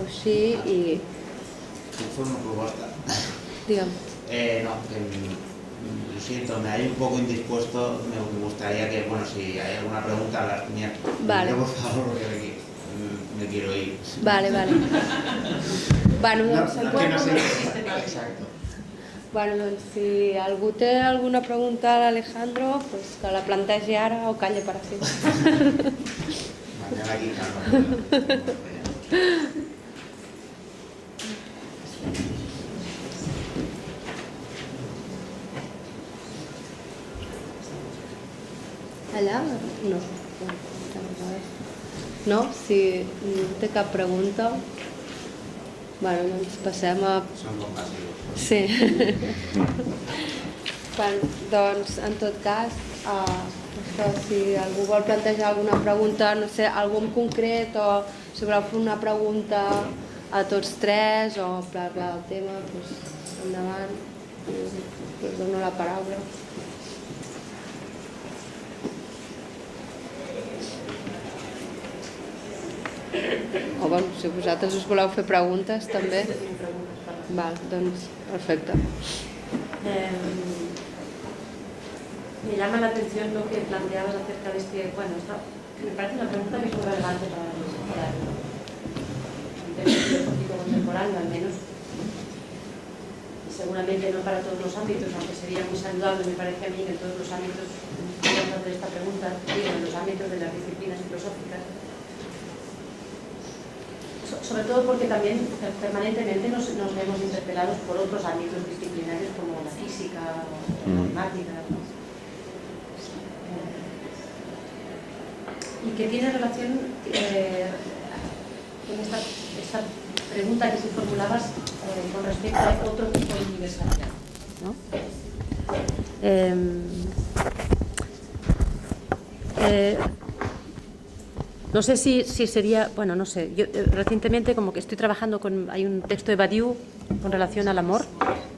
així i... Puc fer una proposta? Digue'm. No, que lo siento, me hay un poco indispuesto, me gustaría que, bueno, si hay alguna pregunta, las tenía. Vale. Por favor, porque me quiero ir. Vale. Bueno, doncs, No, que no sé. Exacto. Bueno, doncs, si algú té alguna pregunta a l'Alejandro, pues que la plantegi ara o calle para sempre. Mañana aquí, calma. Allà? No. No? Si no té cap pregunta, bueno, doncs passem a... Són compasivos. Sí. Bueno, doncs, en tot cas, això, si algú vol plantejar alguna pregunta, no sé, algú en concret, o si voleu fer una pregunta a tots tres, o parlar del tema, doncs, endavant, us dono la paraula. O bueno, si vosaltres us voleu fer preguntes també. Val, doncs, perfecte. Me llama la atención lo que planteabas acerca de este, bueno, me parece una pregunta que es muy relevante para el contexto filosófico contemporáneo, al menos, y seguramente no para todos los ámbitos, aunque sería muy saludable, me parece a mí, que en todos los ámbitos, de esta pregunta, digo, en los ámbitos de las disciplinas filosóficas, sobre todo porque también permanentemente nos vemos interpelados por otros ámbitos disciplinarios como la física o la matemática, ¿no? Y que tiene relación con esta pregunta que si formulabas con respecto a otro tipo de universalidad, ¿no? No sé si sería, bueno, no sé, yo recientemente como que estoy trabajando hay un texto de Badiou con relación al amor,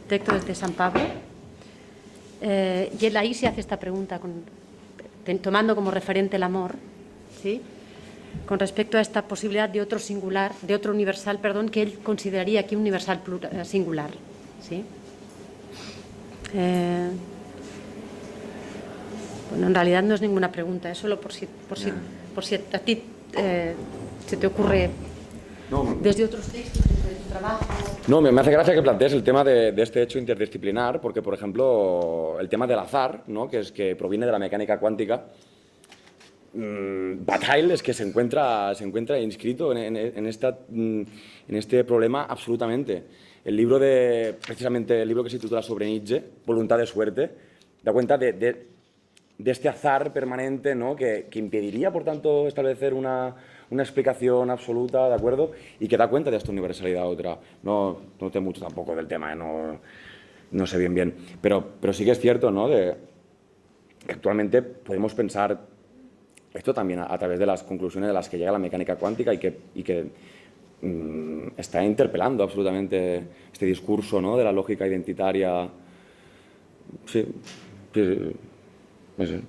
texto desde San Pablo, y él ahí se hace esta pregunta, tomando como referente el amor, ¿sí?, con respecto a esta posibilidad de otro singular, de otro universal, perdón, que él consideraría aquí un universal singular, ¿sí? Bueno, en realidad no es ninguna pregunta, es solo por si a ti se te ocurre desde otros textos, desde tu trabajo. No, me hace gracia que plantees el tema de este hecho interdisciplinar, porque, por ejemplo, el tema del azar, ¿no?, que proviene de la mecánica cuántica, Bataille es que se encuentra inscrito en este problema absolutamente. Precisamente el libro que se titula sobre Nietzsche, Voluntad de suerte, da cuenta de este azar permanente, ¿no?, que impediría, por tanto, establecer una explicación absoluta, ¿de acuerdo? Y que da cuenta de esta universalidad otra. No sé mucho tampoco del tema, no sé bien. Pero sí que es cierto, ¿no?, que actualmente podemos pensar esto también a través de las conclusiones de las que llega la mecánica cuántica y que está interpelando absolutamente este discurso, ¿no?, de la lógica identitaria. Sí. No sé.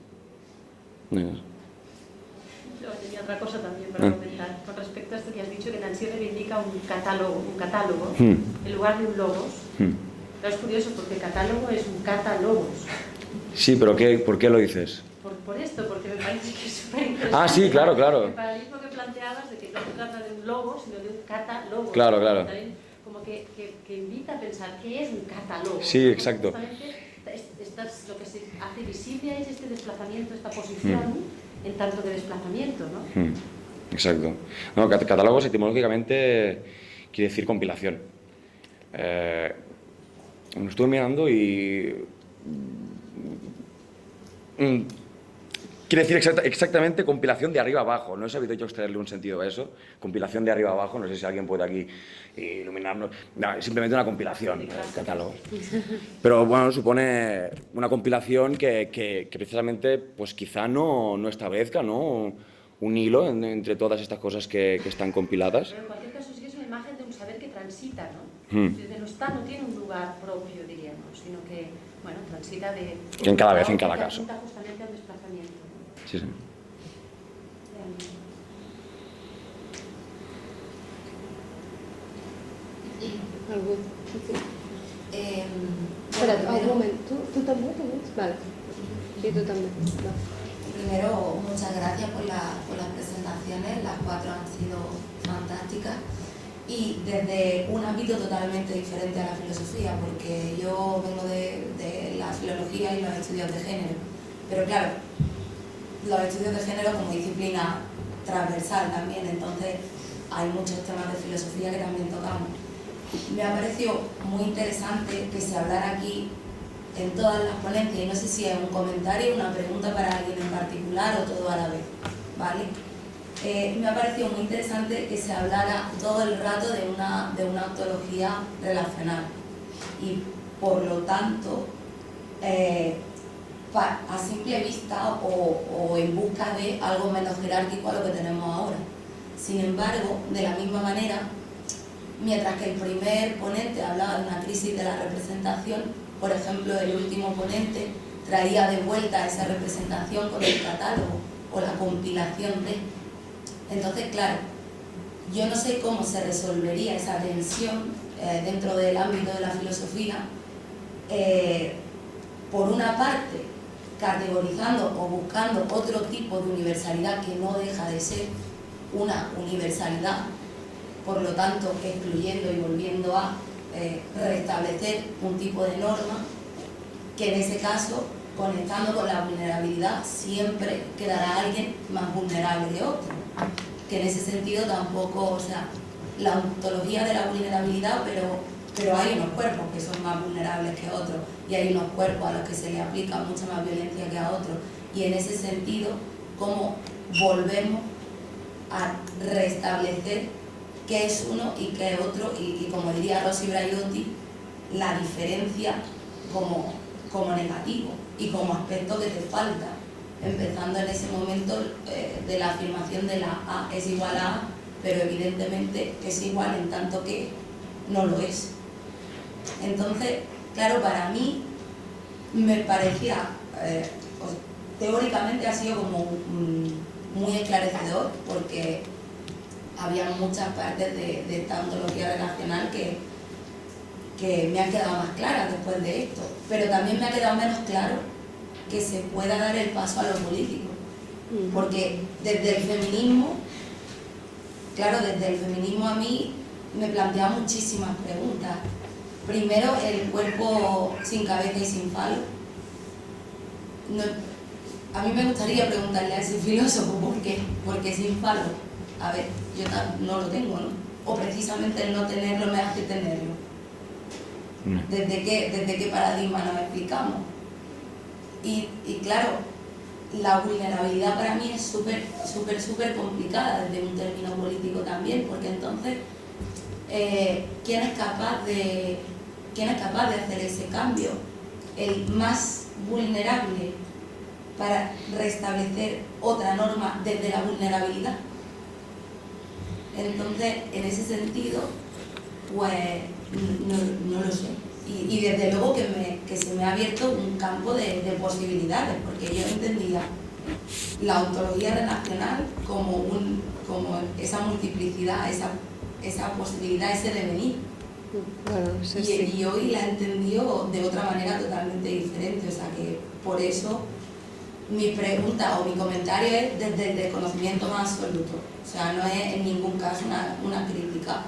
Yo tenía otra cosa también para comentar con respecto a esto que has dicho, que Nancy reivindica un catálogo en lugar de un logos. Pero es curioso porque catálogo es un catálogos. Sí, pero ¿por qué lo dices? Por esto, porque me parece que es súper interesante. Ah, sí, claro. El paralelismo que planteabas de que no se trata de un logo, sino de un catálogo. Claro. Como que invita a pensar qué es un catálogo. Sí, exacto. Lo que se hace visible es este desplazamiento, esta posición, en tanto que desplazamiento, ¿no? Exacto. No, catálogos etimológicamente quiere decir compilación. Lo estuve mirando y quiere decir exactamente compilación de arriba abajo. No he sabido yo extraerle un sentido a eso. Compilación de arriba abajo, no sé si alguien puede aquí iluminarnos. No, simplemente una compilación, el catálogo. Pero bueno, supone una compilación que precisamente pues quizá no establezca, ¿no?, un hilo entre todas estas cosas que están compiladas. Pero en cualquier caso sí que es una imagen de un saber que transita, ¿no? Desde no está, no tiene un lugar propio, diríamos, sino que, bueno, transita de... En cada vez, en cada caso. Transita justamente al desplazamiento, ¿no? Sí. Algú? Espera't, un moment. ¿Tú també? Vale. Sí, tú también. No. Primero, muchas gracias por las presentaciones, las 4 han sido fantásticas y desde un ámbito totalmente diferente a la filosofía, porque yo vengo de la filología y los estudios de género, pero claro, los estudios de género como disciplina transversal también, entonces hay muchos temas de filosofía que también tocamos. Me ha parecido muy interesante que se hablara aquí en todas las ponencias, y no sé si es un comentario, una pregunta para alguien en particular o todo a la vez, ¿vale? Me ha parecido muy interesante que se hablara todo el rato de una ontología relacional y por lo tanto a simple vista o en busca de algo menos jerárquico a lo que tenemos ahora. Sin embargo, de la misma manera, mientras que el primer ponente hablaba de una crisis de la representación, por ejemplo, el último ponente traía de vuelta esa representación con el catálogo o la compilación de. Entonces, claro, yo no sé cómo se resolvería esa tensión dentro del ámbito de la filosofía, por una parte, categorizando o buscando otro tipo de universalidad que no deja de ser una universalidad, por lo tanto, excluyendo y volviendo a restablecer un tipo de norma que en ese caso, conectando con la vulnerabilidad, siempre quedará alguien más vulnerable que otro, que en ese sentido tampoco, o sea, la ontología de la vulnerabilidad, pero hay unos cuerpos que son más vulnerables que otros y hay unos cuerpos a los que se les aplica mucha más violencia que a otros, y en ese sentido, cómo volvemos a restablecer qué es uno y qué es otro, y como diría Rosy Braiotti, la diferencia como negativo y como aspecto que te falta, empezando en ese momento de la afirmación de la A es igual a A, pero evidentemente es igual en tanto que no lo es. Entonces, claro, para mí me parecía, teóricamente ha sido como muy esclarecedor, porque había muchas partes de esta ontología relacional que me han quedado más claras después de esto, pero también me ha quedado menos claro que se pueda dar el paso a lo político, porque desde el feminismo, claro, desde el feminismo a mí me plantea muchísimas preguntas. Primero, el cuerpo sin cabeza y sin falo. A mí me gustaría preguntarle a ese filósofo por qué, porque sin falo. A ver, yo no lo tengo, ¿no? O precisamente el no tenerlo me hace tenerlo. ¿Desde qué paradigma nos explicamos? Y claro, la vulnerabilidad para mí es súper complicada desde un término político también, porque entonces, ¿quién es capaz de hacer ese cambio? El más vulnerable para restablecer otra norma desde la vulnerabilidad. Entonces, en ese sentido, pues no lo sé. Y desde luego que se me ha abierto un campo de posibilidades, porque yo entendía la ontología relacional como esa multiplicidad, esa posibilidad, ese devenir. Bueno, eso sí. Y hoy la he entendido de otra manera totalmente diferente, o sea que por eso mi pregunta o mi comentario es desde el desconocimiento más absoluto, o sea, no es en ningún caso una crítica,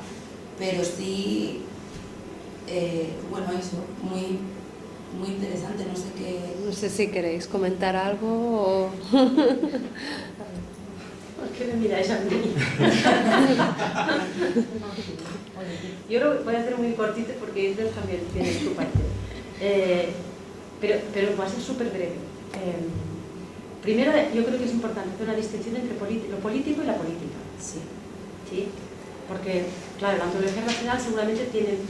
pero sí, bueno, eso, muy interesante, no sé qué. No sé si queréis comentar algo o... ¿Por qué me miráis a mí? Yo lo voy a hacer muy cortito porque Edel también tiene su parte. Pero va a ser súper breve. Primero, yo creo que es importante hacer una distinción entre lo político y la política. Sí. ¿Sí? Porque, claro, la ontología racional seguramente tiene un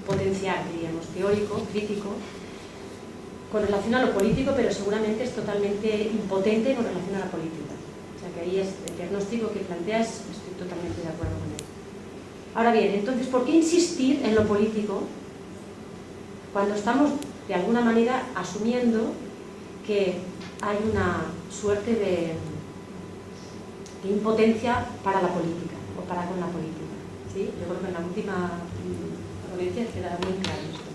potencial, diríamos, teórico, crítico, con relación a lo político, pero seguramente es totalmente impotente con relación a la política. O sea que ahí es el diagnóstico que planteas, estoy totalmente de acuerdo con él. Ahora bien, entonces, ¿por qué insistir en lo político cuando estamos, de alguna manera, asumiendo que hay una suerte de impotencia para la política o para con la política? ¿sí? Yo creo que en la última ponencia queda muy claro esto.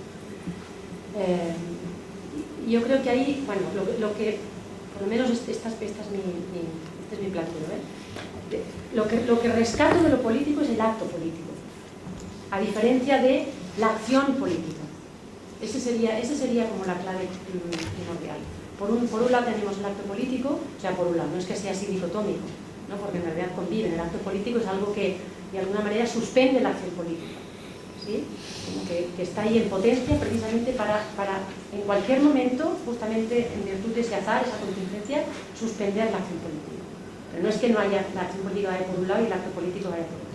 Yo creo que ahí, bueno, lo que, por lo menos este es mi planteo, lo que rescato de lo político es el acto político, a diferencia de la acción política. Ese sería como la clave primordial. Por un lado tenemos el acto político, o sea, por un lado, no es que sea así dicotómico, ¿no? Porque en realidad conviven. El acto político es algo que de alguna manera suspende la acción política, ¿sí? Como que está ahí en potencia precisamente para en cualquier momento, justamente en virtud de ese azar, esa contingencia, suspender la acción política. Pero no es que no haya, la acción política vaya por un lado y el acto político vaya por otro.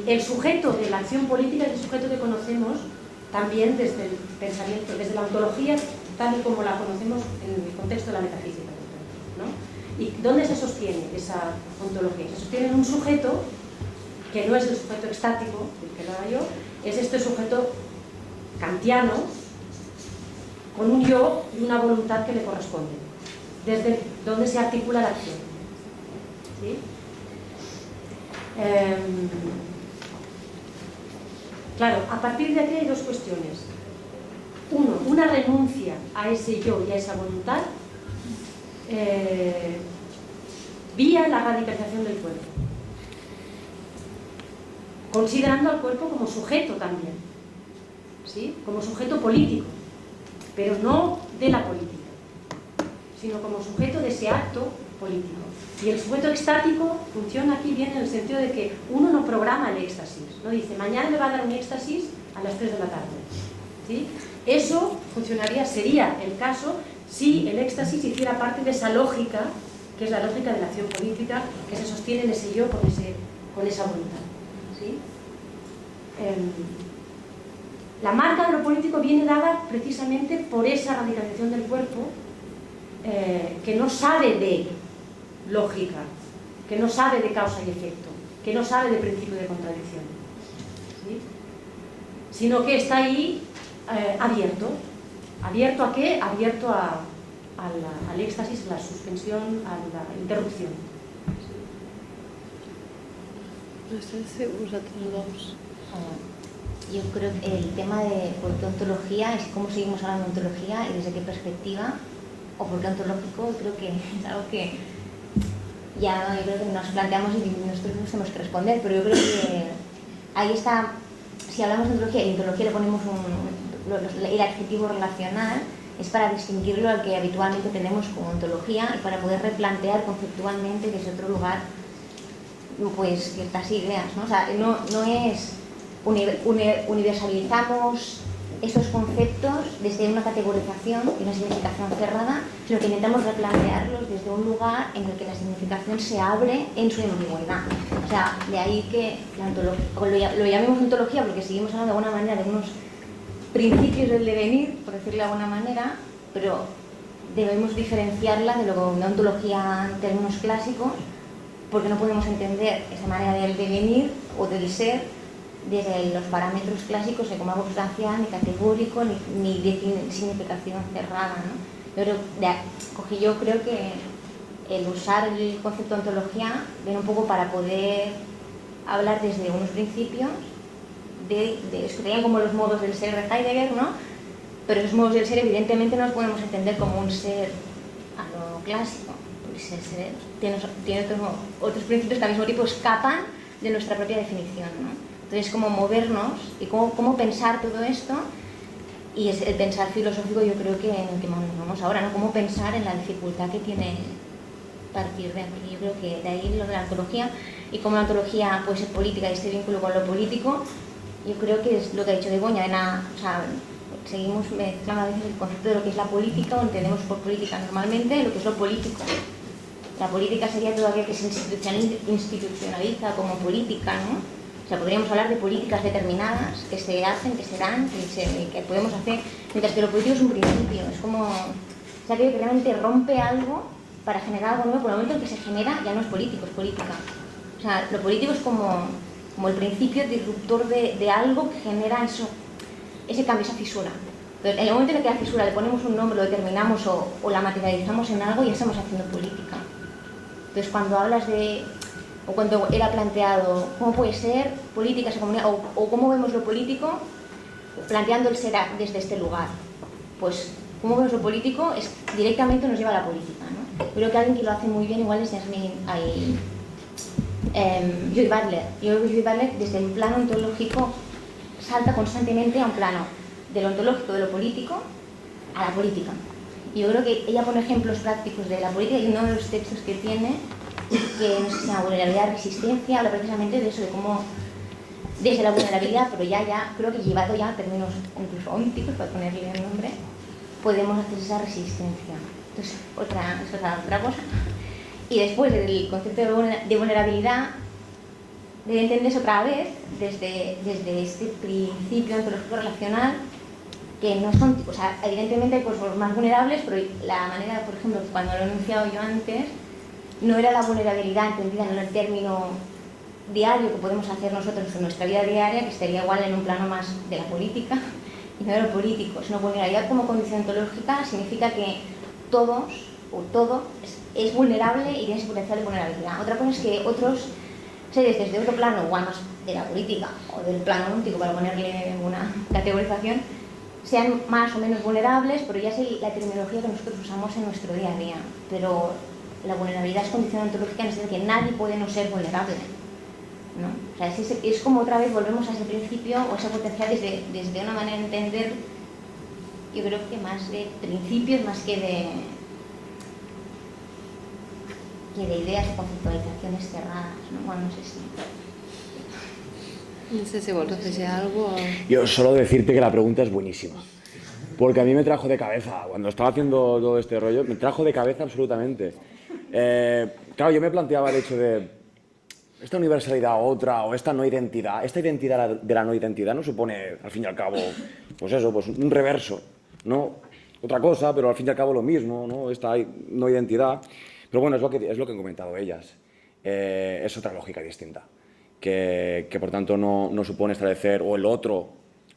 El sujeto de la acción política es el sujeto que conocemos también desde el pensamiento, desde la ontología, tal y como la conocemos en el contexto de la metafísica, ¿no? ¿Y dónde se sostiene esa ontología? Se sostiene en un sujeto que no es el sujeto extático, del que hablaba yo, es este sujeto kantiano, con un yo y una voluntad que le corresponde, desde donde se articula la acción. ¿Sí? Claro, a partir de aquí hay dos cuestiones. Uno, una renuncia a ese yo y a esa voluntad vía la radicalización del cuerpo, considerando al cuerpo como sujeto también, ¿sí? Como sujeto político, pero no de la política, sino como sujeto de ese acto político. Y el sujeto extático funciona aquí bien en el sentido de que uno no programa el éxtasis, no dice, mañana me va a dar un éxtasis a las 3 de la tarde, ¿sí? Eso sería el caso si el éxtasis hiciera parte de esa lógica, que es la lógica de la acción política, que se sostiene en ese yo con esa voluntad, ¿sí? La marca de lo político viene dada precisamente por esa radicalización del cuerpo, que no sabe de lógica, que no sabe de causa y efecto, que no sabe de principio de contradicción, ¿sí? Sino que está ahí abierto. ¿Abierto a qué? Abierto al éxtasis, a la suspensión, a la interrupción. No sé si vosotros dos. Yo creo que el tema de por qué ontología es cómo seguimos hablando de ontología y desde qué perspectiva, o por qué ontológico, creo que es algo que ya yo creo que nos planteamos y nosotros nos tenemos que responder, pero yo creo que ahí está, si hablamos de ontología y ontología le ponemos el adjetivo relacional, es para distinguirlo al que habitualmente tenemos como ontología y para poder replantear conceptualmente desde otro lugar pues ciertas ideas, ¿no? O sea, no es universalizamos esos conceptos desde una categorización y una significación cerrada, sino que intentamos replantearlos desde un lugar en el que la significación se abre en su ambigüedad. O sea, de ahí que la ontología, lo llamemos ontología porque seguimos hablando de alguna manera de unos principios del devenir, por decirlo de alguna manera, pero debemos diferenciarla de lo de ontología en términos clásicos, porque no podemos entender esa manera del devenir o del ser desde los parámetros clásicos de como algo sustancial, ni categórico, ni de significación cerrada, ¿no? Yo creo que el usar el concepto de ontología viene un poco para poder hablar desde unos principios de eso que serían como los modos del ser de Heidegger, ¿no? Pero esos modos del ser evidentemente no los podemos entender como un ser a lo clásico, porque ese ser tiene otros principios que al mismo tiempo escapan de nuestra propia definición, ¿no? Entonces, cómo movernos y cómo pensar todo esto, y es el pensar filosófico yo creo que en el que nos vamos ahora, ¿no? Cómo pensar en la dificultad que tiene partir de aquí. Yo creo que de ahí lo de la ontología, y cómo la ontología puede ser política y este vínculo con lo político, yo creo que es lo que ha dicho Begoña, o sea, seguimos mezclando a veces el concepto de lo que es la política, o entendemos por política normalmente lo que es lo político. La política sería todo aquello que se institucionaliza como política, ¿no? O sea, podríamos hablar de políticas determinadas que se hacen, que se dan, que podemos hacer, mientras que lo político es un principio, es como, o sea, que realmente rompe algo para generar algo nuevo. Por el momento en que se genera ya no es político, es política. O sea, lo político es como el principio disruptor de algo que genera ese cambio, esa fisura. Pero en el momento en que la fisura le ponemos un nombre, lo determinamos o la materializamos en algo, ya estamos haciendo política. Entonces, cuando hablas de o cuando era planteado cómo puede ser políticas o comunidad, o cómo vemos lo político planteando el ser desde este lugar. Pues cómo vemos lo político es, directamente nos lleva a la política, ¿no? Creo que alguien que lo hace muy bien igual es Joy Butler. Yo creo que Joy Butler desde el plano ontológico salta constantemente a un plano de lo ontológico, de lo político, a la política. Y yo creo que ella pone ejemplos prácticos de la política y uno de los textos que tiene, que no sé si se llama vulnerabilidad, resistencia, habla precisamente de eso, de cómo desde la vulnerabilidad, pero ya creo que llevado ya a términos incluso ónticos, para ponerle el nombre, podemos hacer esa resistencia. Entonces, eso es otra cosa. Y después del concepto de vulnerabilidad, debe entenderse otra vez desde este principio ontológico relacional, que no son, o sea, evidentemente hay cosas más vulnerables, pero la manera, por ejemplo, cuando lo he enunciado yo antes, no era la vulnerabilidad entendida en el término diario que podemos hacer nosotros en nuestra vida diaria, que estaría igual en un plano más de la política y no de lo político, sino vulnerabilidad como condición ontológica significa que todos o todo es vulnerable y tiene ese potencial de vulnerabilidad. Otra cosa es que otros seres desde otro plano, igual más de la política o del plano óntico, para ponerle una categorización, sean más o menos vulnerables, pero ya es la terminología que nosotros usamos en nuestro día a día. Pero la vulnerabilidad es condición ontológica en el sentido de que nadie puede no ser vulnerable, ¿no? O sea, es como otra vez volvemos a ese principio o ese potencial desde una manera de entender, yo creo que más de principios, más que de ideas de conceptualizaciones cerradas, ¿no? Bueno, no sé si... No sé si vos haces algo. Yo solo decirte que la pregunta es buenísima. Porque a mí me trajo de cabeza, cuando estaba haciendo todo este rollo, me trajo de cabeza absolutamente. Claro, yo me planteaba el hecho de esta universalidad otra o esta no identidad. Esta identidad de la no identidad no supone, al fin y al cabo, pues eso, pues un reverso, ¿no? Otra cosa, pero al fin y al cabo lo mismo, ¿no? Esta no identidad. Pero bueno, es lo que han comentado ellas. Es otra lógica distinta. Que por tanto no supone establecer o el otro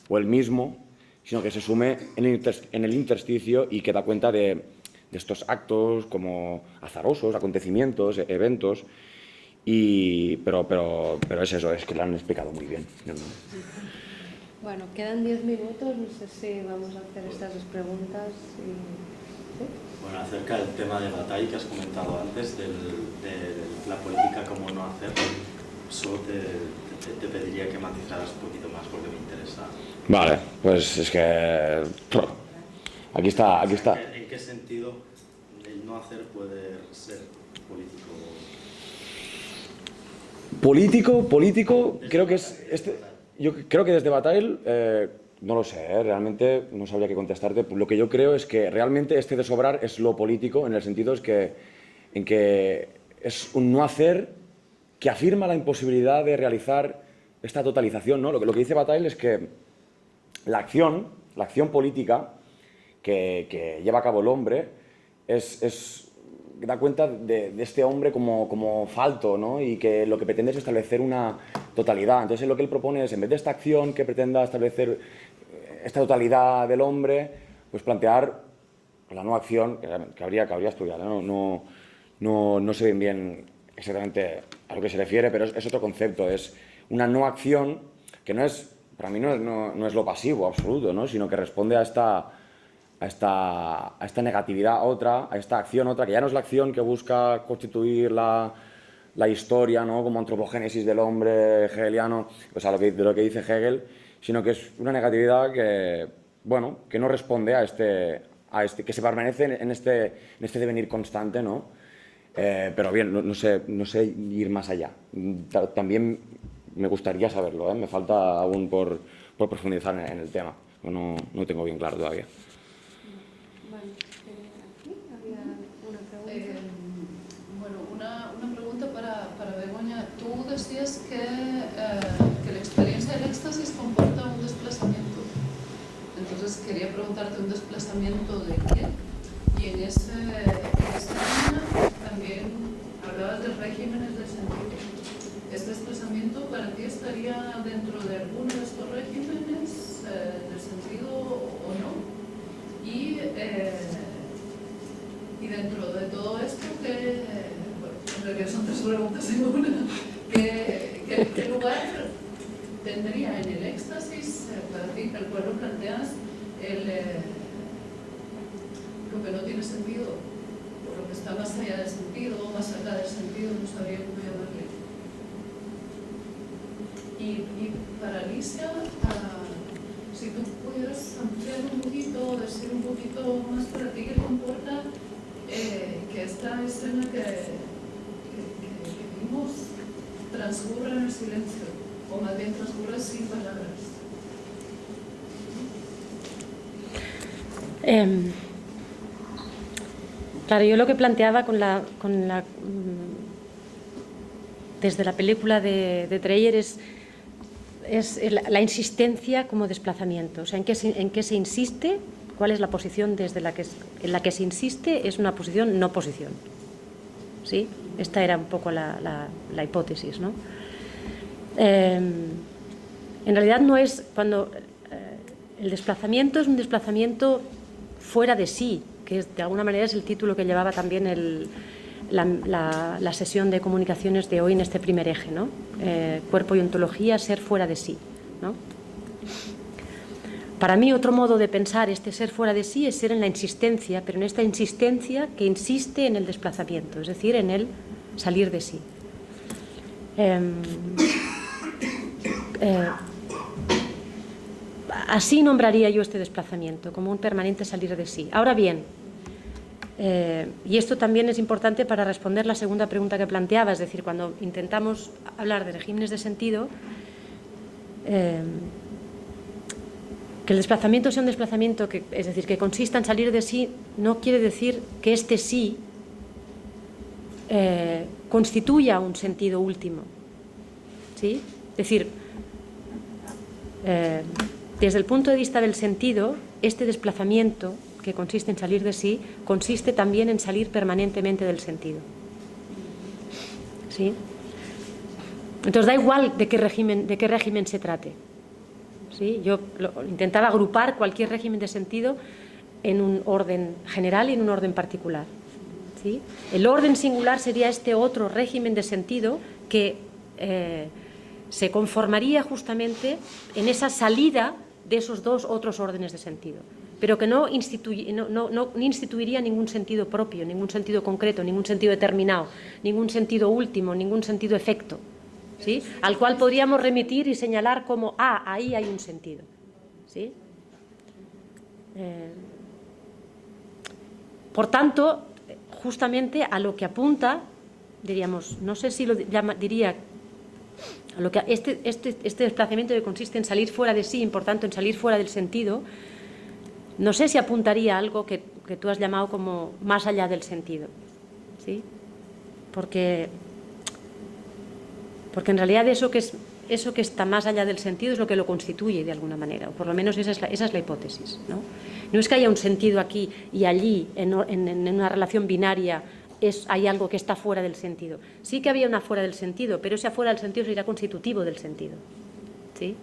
o el mismo, sino que se sume en el intersticio y que da cuenta de estos actos como azarosos, acontecimientos, eventos, pero es eso, es que lo han explicado muy bien. Bueno, quedan 10 minutos, no sé si vamos a hacer estas dos preguntas. ¿Sí? Bueno, acerca del tema de Bataille que has comentado antes, de la política como no hacer, solo te pediría que matizaras un poquito más porque me interesa. Vale, pues es que... Aquí está. ¿En qué sentido el no hacer puede ser político? Político, creo que es... yo creo que desde Bataille, no lo sé, realmente no sabría qué contestarte. Lo que yo creo es que realmente este desobrar es lo político, en el sentido en que es un no hacer que afirma la imposibilidad de realizar esta totalización, ¿no? Lo que dice Bataille es que la acción política que lleva a cabo el hombre da cuenta de este hombre como falto, ¿no? Y que lo que pretende es establecer una totalidad. Entonces lo que él propone es, en vez de esta acción que pretenda establecer esta totalidad del hombre, pues plantear la no acción que habría estudiar, ¿no? No sé bien exactamente a lo que se refiere, pero es otro concepto, es una no acción que no es, para mí no es lo pasivo absoluto, ¿no? Sino que responde a esta negatividad otra, a esta acción otra, que ya no es la acción que busca constituir la historia, ¿no? Como antropogénesis del hombre hegeliano, o sea, de lo que dice Hegel, sino que es una negatividad que no responde a este que se permanece en este devenir constante, ¿no? Pero bien, no sé ir más allá. También me gustaría saberlo, ¿eh? Me falta aún por profundizar en el tema. No tengo bien claro todavía. Bueno, aquí había una pregunta. Una pregunta para Begoña. Tú decías que la experiencia del éxtasis comporta un desplazamiento. Entonces quería preguntarte, ¿un desplazamiento de qué? Y en esta línea también hablabas de regímenes de sentido. ¿Este desplazamiento para ti estaría dentro de alguno de estos regímenes de sentido o no? Y dentro de todo esto, en realidad son 3 preguntas en una. ¿Qué lugar tendría en el éxtasis para ti, el cual lo planteas, lo que no tiene sentido, o lo que está más allá del sentido, o más allá del sentido, no sabría cómo llamarle? Y para Alicia, si tú pudieras ampliar un poquito, decir un poquito más para ti qué comporta que esta escena que vimos transcurra en el silencio, o más bien transcurra sin palabras. Claro, yo lo que planteaba desde la película de Dreyer es la insistencia como desplazamiento. O sea, en qué se insiste, cuál es la posición en la que se insiste, es una posición no posición. ¿Sí? Esta era un poco la hipótesis, ¿no? En realidad no es cuando el desplazamiento es un desplazamiento fuera de sí, que de alguna manera es el título que llevaba también la sesión de comunicaciones de hoy en este primer eje, ¿no? Cuerpo y ontología, ser fuera de sí, ¿no? Para mí otro modo de pensar este ser fuera de sí es ser en la insistencia, pero en esta insistencia que insiste en el desplazamiento, es decir, en el salir de sí. Así nombraría yo este desplazamiento, como un permanente salir de sí. Ahora bien, y esto también es importante para responder la segunda pregunta que planteaba, es decir, cuando intentamos hablar de regímenes de sentido, que el desplazamiento sea un desplazamiento, es decir, que consista en salir de sí, no quiere decir que este sí constituya un sentido último. ¿Sí? Es decir, desde el punto de vista del sentido, este desplazamiento que consiste en salir de sí, consiste también en salir permanentemente del sentido. ¿Sí? Entonces da igual de qué régimen se trate. ¿Sí? Yo intentaba agrupar cualquier régimen de sentido en un orden general y en un orden particular. ¿Sí? El orden singular sería este otro régimen de sentido que se conformaría justamente en esa salida de esos dos otros órdenes de sentido, pero que no instituiría ningún sentido propio, ningún sentido concreto, ningún sentido determinado, ningún sentido último, ningún sentido efecto, ¿sí? Al cual podríamos remitir y señalar como, ahí hay un sentido. ¿Sí? Por tanto, justamente a lo que apunta, diríamos, no sé si lo diría, a lo que este desplazamiento que consiste en salir fuera de sí, y por tanto en salir fuera del sentido, no sé si apuntaría a algo que tú has llamado como más allá del sentido, ¿sí? Porque en realidad eso que está más allá del sentido es lo que lo constituye de alguna manera, o por lo menos esa es la hipótesis, ¿no? No es que haya un sentido aquí y allí en una relación binaria hay algo que está fuera del sentido. Sí que había una fuera del sentido, pero ese fuera del sentido sería constitutivo del sentido. ¿Sí?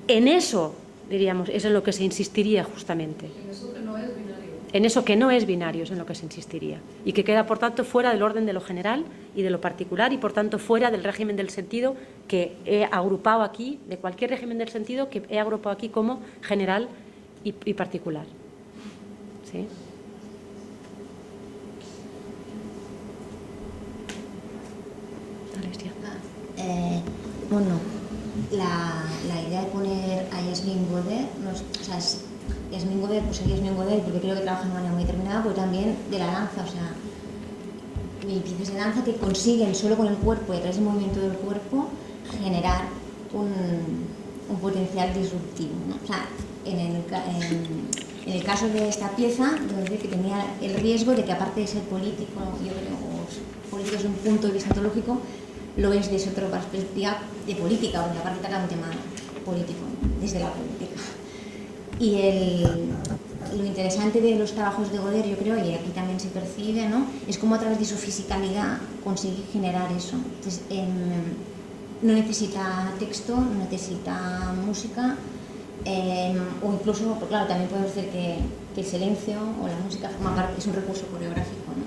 En eso, diríamos, es en lo que se insistiría justamente. En eso que no es binario. En eso que no es binario es en lo que se insistiría. Y que queda, por tanto, fuera del orden de lo general y de lo particular y, por tanto, fuera del régimen del sentido que he agrupado aquí, de cualquier régimen del sentido que he agrupado aquí como general y particular. ¿Sí? Bueno, la idea de poner a Yasmín Godet, Yasmín Godet, pues Yasmín Godet porque creo que trabaja de una manera muy determinada, pero también de la danza, o sea, piezas de danza que consiguen solo con el cuerpo y a través del movimiento del cuerpo generar un potencial disruptivo, ¿no? O sea, en el caso de esta pieza, donde que tenía el riesgo de que aparte de ser político, yo creo, político desde un punto de vista ontológico, lo es desde otra perspectiva de política, porque aparte toca un tema político, desde la política. Y lo interesante de los trabajos de Godet, yo creo, y aquí también se percibe, ¿no? Es cómo a través de su fisicalidad consigue generar eso. Entonces, no necesita texto, no necesita música, o incluso, pues claro, también podemos decir que el silencio o la música forma parte, es un recurso coreográfico, ¿no?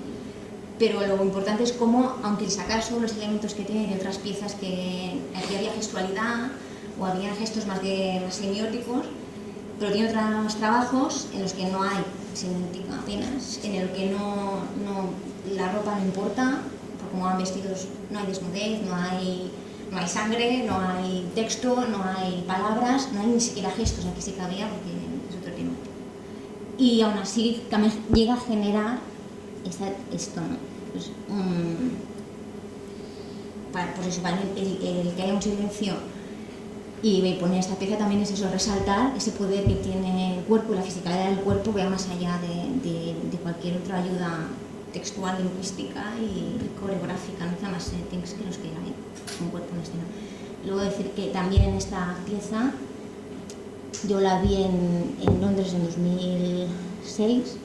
pero lo importante es cómo, aunque sacar solo los elementos que tiene de otras piezas, que aquí había gestualidad o había gestos más semióticos, pero tiene otros trabajos en los que no hay semiótica apenas, en el que la ropa no importa, por cómo van vestidos no hay desnudez, no hay sangre, no hay texto, no hay palabras, no hay ni siquiera gestos, aquí sí que había porque es otro tema. Y aún así llega a generar esto, ¿no? Pues, pues eso, para el que haya un silencio y poner esta pieza también es eso, resaltar ese poder que tiene el cuerpo y la fisicalidad del cuerpo, que va más allá de cualquier otra ayuda textual, lingüística y coreográfica, no hace más settings que los que hay un cuerpo en escena. Luego decir que también en esta pieza yo la vi en Londres en 2006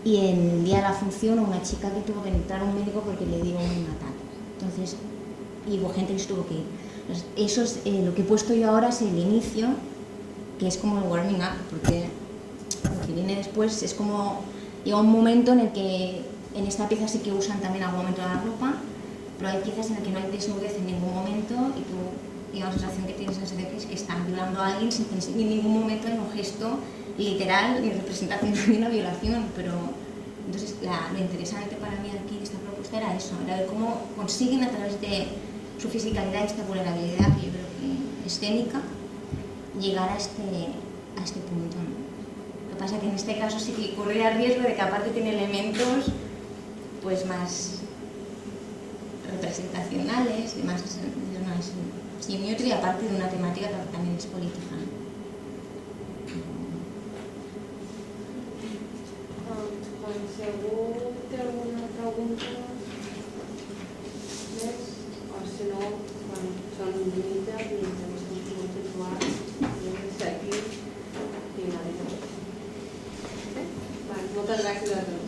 y en el día de la función una chica que tuvo que entrar a un médico porque le dio un ataque. Entonces, y hubo gente que se tuvo que ir. Entonces, eso es lo que he puesto yo ahora, es el inicio, que es como el warming up, porque lo que viene después es como llega un momento en el que en esta pieza sí que usan también algún momento la ropa, pero hay piezas en las que no hay desnudez en ningún momento y tú, digamos, la sensación que tienes es que están violando a alguien sin que en ningún momento hay un gesto literal ni representación de una violación, pero entonces lo interesante para mí aquí de esta propuesta era eso, era ver cómo consiguen a través de su fisicalidad y esta vulnerabilidad, que yo creo que escénica, llegar a este punto, ¿no? Lo que pasa es que en este caso sí que corre el riesgo de que aparte tiene elementos pues más representacionales, de más semiótica y aparte de una temática que también es política, ¿no? Si algú té alguna pregunta més, o si no, són mitja i ens hem continuat i hem de seguir i anar-hi. Moltes gràcies a tots.